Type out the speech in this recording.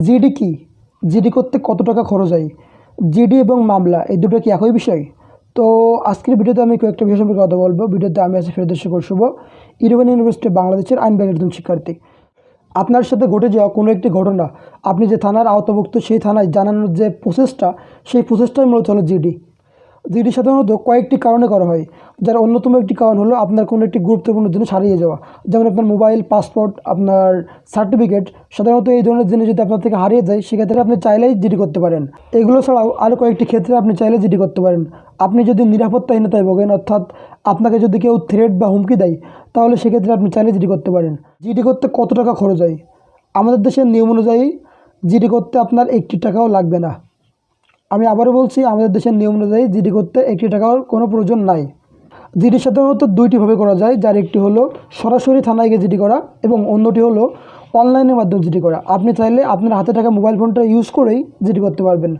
GD কি? GD করতে কত টাকা খরচ হয়? জিডি এবং মামলা এই দুটো কি একই বিষয়? তো আজকের ভিডিওতে আমি কয়েকটা বিষয় সম্পর্কে কথা বলবো। ভিডিওতে আমি আছি ফেরদৌস শুভ, ইরফান ইউনিভার্সিটি বাংলাদেশের আইন বিভাগের একজন শিক্ষার্থী। আপনার সাথে ঘটে যাওয়া কোনো একটি ঘটনা আপনি যে থানার আওতাভুক্ত সেই থানায় জানানোর যে প্রসেসটা, সেই প্রসেসটাই মূলত হলো জিডি। জিডি সাধারণত কয়েকটি কারণে করা হয়, যার অন্যতম একটি কারণ হলো আপনার কোনো একটি গুরুত্বপূর্ণ জিনিস হারিয়ে যাওয়া, যেমন আপনার মোবাইল, পাসপোর্ট, আপনার সার্টিফিকেট। সাধারণত এই ধরনের জিনিস যদি আপনার থেকে হারিয়ে যায়, সেক্ষেত্রে আপনি চাইলেই জিডি করতে পারেন। এগুলো ছাড়াও আরও কয়েকটি ক্ষেত্রে আপনি চাইলে জিডি করতে পারেন। আপনি যদি নিরাপত্তাহীনতায় ভোগেন, অর্থাৎ আপনাকে যদি কেউ থ্রেট বা হুমকি দেয়, তাহলে সেক্ষেত্রে আপনি চাইলে জিডি করতে পারেন। জিডি করতে কত টাকা খরচ হয়? আমাদের দেশের নিয়ম অনুযায়ী জিডি করতে আপনার 1 টাকাও লাগবে না। আমি আবারও বলছি, আমাদের দেশের নিয়ম অনুযায়ী জিডি করতে 1 টাকার কোনো প্রয়োজন নাই। জিডি সাধারণত দুইটিভাবে করা যায়, যার একটি হলো সরাসরি থানায় গিয়ে জিডি করা এবং অন্যটি হলো অনলাইনের মাধ্যমে জিডি করা। আপনি চাইলে আপনার হাতে থাকা মোবাইল ফোনটা ইউজ করেই জিডি করতে পারবেন।